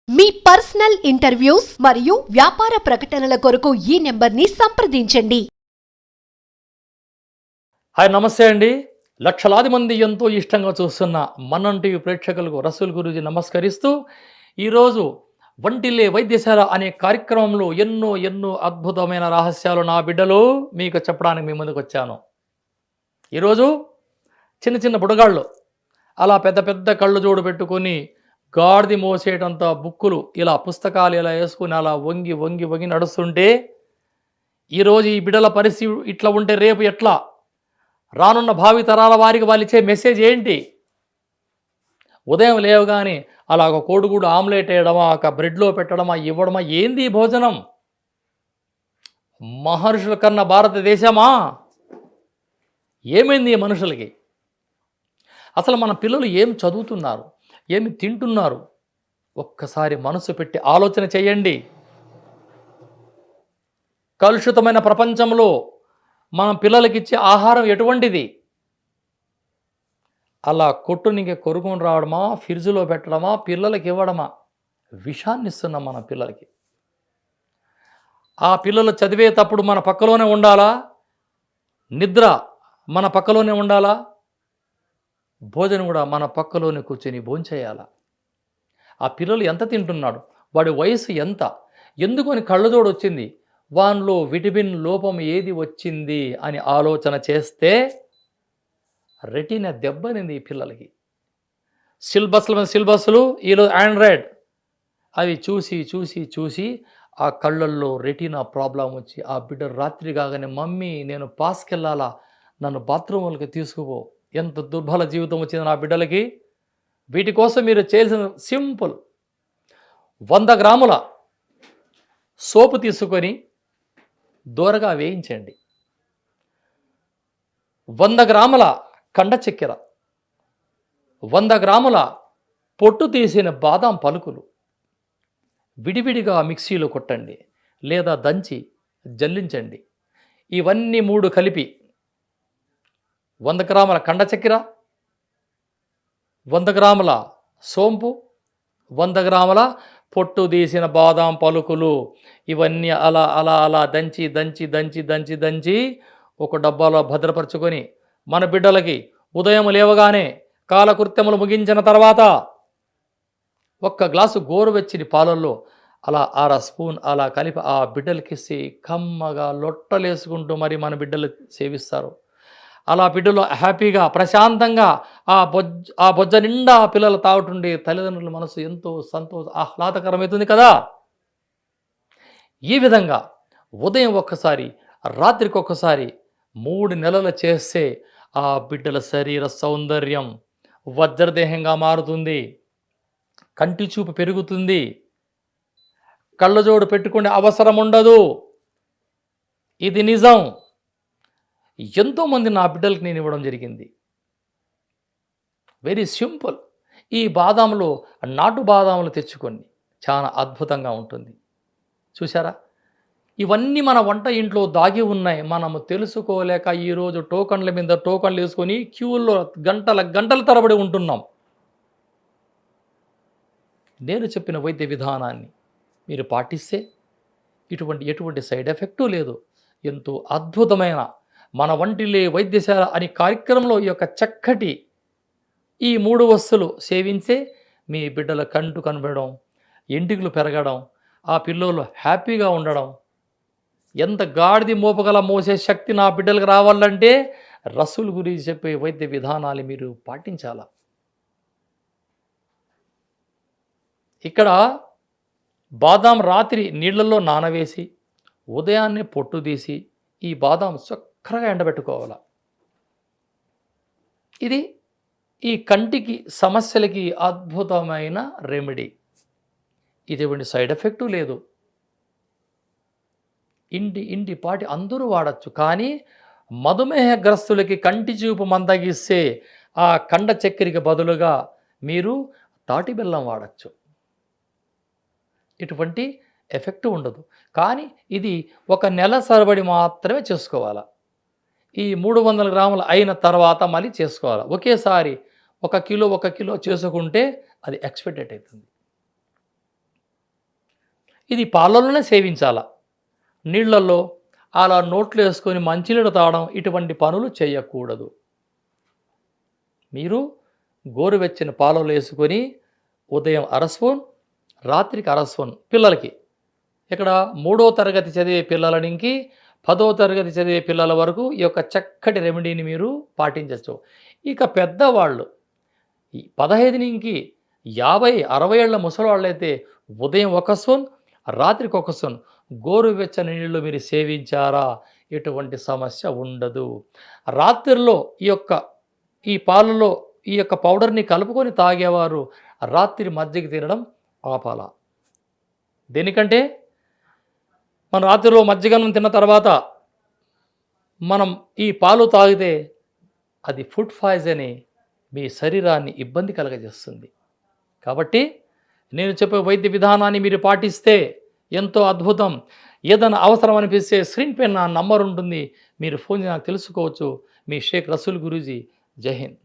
మీ personal interviews మరియు వ్యాపార ప్రకటనల కొరకు ఈ నెంబర్ని సంప్రదించండి. హాయ్, నమస్తే అండి. లక్షలాది మంది ఎంతో ఇష్టంగా చూస్తున్న మనం టీవీ ప్రేక్షకులకు రసూల్ గురూజీ నమస్కరిస్తూ, ఈరోజు వంటిల్లే వైద్యశాల అనే కార్యక్రమంలో ఎన్నో అద్భుతమైన రహస్యాలు నా బిడ్డలు మీకు చెప్పడానికి మీ ముందుకు వచ్చాను. ఈరోజు చిన్న బుడగాళ్ళు అలా పెద్ద కళ్ళు జోడు పెట్టుకొని గాడిది మోసేటంత బుక్కులు ఇలా పుస్తకాలు ఇలా వేసుకుని అలా వంగి నడుస్తుంటే, ఈరోజు ఈ బిడ్డల పరిస్థితి ఇట్లా ఉంటే రేపు ఎట్లా, రానున్న భావి తరాల వారికి వాళ్ళు ఇచ్చే మెసేజ్ ఏంటి? ఉదయం లేవగానే అలా ఒక కోడిగుడు ఆమ్లెట్ వేయడమా, ఒక బ్రెడ్లో పెట్టడమా, ఇవ్వడమా, ఏంది భోజనం? మహర్షుల కన్నా భారతదేశమా? ఏమైంది ఈ మనుషులకి? అసలు మన పిల్లలు ఏం చదువుతున్నారు, ఏమి తింటున్నారు? ఒక్కసారి మనసు పెట్టి ఆలోచన చేయండి. కలుషితమైన ప్రపంచంలో మన పిల్లలకిచ్చే ఆహారం ఎటువంటిది? అలా కొట్టునికి కొరుకుని రావడమా, ఫ్రిడ్జ్లో పెట్టడమా, పిల్లలకి ఇవ్వడమా? విషాన్ని ఇస్తున్నాం మన పిల్లలకి. ఆ పిల్లలు చదివేటప్పుడు మన పక్కలోనే ఉండాలా? నిద్ర మన పక్కలోనే ఉండాలా? భోజనం కూడా మన పక్కలోనే కూర్చొని భోంచేయాలా? ఆ పిల్లలు ఎంత తింటున్నాడు, వాడి వయసు ఎంత, ఎందుకని కళ్ళజోడు వచ్చింది, వానిలో విటమిన్ లోపం ఏది వచ్చింది అని ఆలోచన చేస్తే రెటీనా దెబ్బనింది ఈ పిల్లలకి. సిలబస్లు ఈరోజు ఆండ్రాయిడ్ అవి చూసి ఆ కళ్ళల్లో రెటీనా ప్రాబ్లం వచ్చి ఆ బిడ్డ రాత్రి కాగానే, మమ్మీ నేను పాస్కి వెళ్ళాలా, నన్ను బాత్రూమ్లకి తీసుకుపో. ఎంత దుర్బల జీవితం వచ్చింది నా బిడ్డలకి. వీటి కోసం మీరు చేయాల్సిన సింపుల్, 100 గ్రాముల సోపు తీసుకొని దూరగా వేయించండి. 100 గ్రాముల కండ చక్కెర, 100 గ్రాముల పొట్టు తీసిన బాదాం పలుకులు విడివిడిగా మిక్సీలో కొట్టండి లేదా దంచి జల్లించండి. ఇవన్నీ 3 కలిపి 100 గ్రాముల కండ చక్కెర, 100 గ్రాముల సోంపు, 100 గ్రాముల పొట్టు తీసిన బాదాం పలుకులు, ఇవన్నీ అలా దంచి ఒక డబ్బాలో భద్రపరచుకొని మన బిడ్డలకి ఉదయం లేవగానే కాలకృత్యములు ముగించిన తర్వాత 1 గ్లాసు గోరువెచ్చని పాలల్లో అలా 1/2 స్పూన్ అలా కలిపి ఆ బిడ్డలకిసి కమ్మగా లొట్టలేసుకుంటూ మరి మన బిడ్డలు సేవిస్తారు. అలా బిడ్డలు హ్యాపీగా ప్రశాంతంగా ఆ బొజ్జ నిండా పిల్లలు తాగుతుండే తల్లిదండ్రుల మనసు ఎంతో ఆహ్లాదకరమవుతుంది కదా. ఈ విధంగా ఉదయం ఒక్కసారి, రాత్రికి ఒక్కసారి 3 నెలలు చేస్తే ఆ బిడ్డల శరీర సౌందర్యం వజ్రదేహంగా మారుతుంది, కంటి చూపు పెరుగుతుంది, కళ్ళజోడు పెట్టుకునే అవసరం ఉండదు. ఇది నిజం. ఎంతోమంది నా బిడ్డలకి నేను ఇవ్వడం జరిగింది. Very simple. ఈ బాదాంలో నాటు బాదాములు తెచ్చుకొని చాలా అద్భుతంగా ఉంటుంది. చూసారా, ఇవన్నీ మన వంట ఇంట్లో దాగి ఉన్నాయి, మనము తెలుసుకోలేక ఈరోజు టోకన్ల మీద టోకన్లు వేసుకొని క్యూల్లో గంటల తరబడి ఉంటున్నాం. నేను చెప్పిన వైద్య విధానాన్ని మీరు పాటిస్తే ఎటువంటి సైడ్ ఎఫెక్టు లేదు. ఎంతో అద్భుతమైన మన వంటిల్లే వైద్యశాల అనే కార్యక్రమంలో ఈ యొక్క చక్కటి ఈ 3 వస్తువులు సేవించే మీ బిడ్డల కంటు కనబడడం, ఎంటికలు పెరగడం, ఆ పిల్లలు హ్యాపీగా ఉండడం. ఎంత గాడిది మోపగల మోసే శక్తి నా బిడ్డలకు రావాలంటే రసూల్ గురించి చెప్పే వైద్య విధానాలు మీరు పాటించాలా. ఇక్కడ బాదాం రాత్రి నీళ్ళల్లో నానవేసి ఉదయాన్నే పొట్టు తీసి ఈ బాదాం చక్కగా ఎండబెట్టుకోవాలి. ఇది ఈ కంటికి సమస్యలకి అద్భుతమైన రెమెడీ. ఇటువంటి సైడ్ ఎఫెక్టు లేదు. ఇంటి పాటి అందరూ వాడచ్చు. కానీ మధుమేహగ్రస్తులకి కంటి చూపు మందగిస్తే ఆ కండ చక్కెరకి బదులుగా మీరు తాటి బెల్లం వాడచ్చు. ఇటువంటి ఎఫెక్ట్ ఉండదు. కానీ ఇది 1 నెల సరిపడి మాత్రమే చేసుకోవాలి. ఈ 300 గ్రాములు అయిన తర్వాత మళ్ళీ చేసుకోవాలి. ఒకేసారి 1 కిలో చేసుకుంటే అది ఎక్స్పెక్టెడ్ అవుతుంది. ఇది పాలలోనే సేవించాల. నీళ్ళల్లో అలా నోట్లో వేసుకొని మంచినీళ్ళు తాగడం ఇటువంటి పనులు చేయకూడదు. మీరు గోరువెచ్చని పాలలో వేసుకొని ఉదయం అర స్పూన్, రాత్రికి అర స్పూన్ పిల్లలకి, ఇక్కడ 3వ తరగతి చదివే పిల్లల నుంచి 10వ తరగతి చదివే పిల్లల వరకు ఈ యొక్క చక్కటి రెమెడీని మీరు పాటించవచ్చు. ఇక పెద్దవాళ్ళు 15 నుంచి 50, 60 ఏళ్ల ముసలివాళ్ళైతే ఉదయం 1 స్పూన్, రాత్రికి 1 స్పూన్ గోరువెచ్చని నీళ్ళు మీరు సేవించారా ఎటువంటి సమస్య ఉండదు. రాత్రిలో ఈ పాలలో ఈ యొక్క పౌడర్ని కలుపుకొని తాగేవారు రాత్రి మజ్జిగ తినడం ఆపాల. దేనికంటే మన రాత్రిలో మజ్జిగను తిన్న తర్వాత మనం ఈ పాలు తాగితే అది ఫుడ్ పాయిజన్ అయి మీ శరీరాన్ని ఇబ్బంది కలగజేస్తుంది. కాబట్టి నేను చెప్పే వైద్య విధానాన్ని మీరు పాటిస్తే ఎంతో అద్భుతం. ఏదైనా అవసరం అనిపిస్తే స్క్రీన్ పైన నా నంబర్ ఉంటుంది, మీరు ఫోన్ నాకు తెలుసుకోవచ్చు. మీ షేక్ రసూల్ గురూజీ. జై హింద్.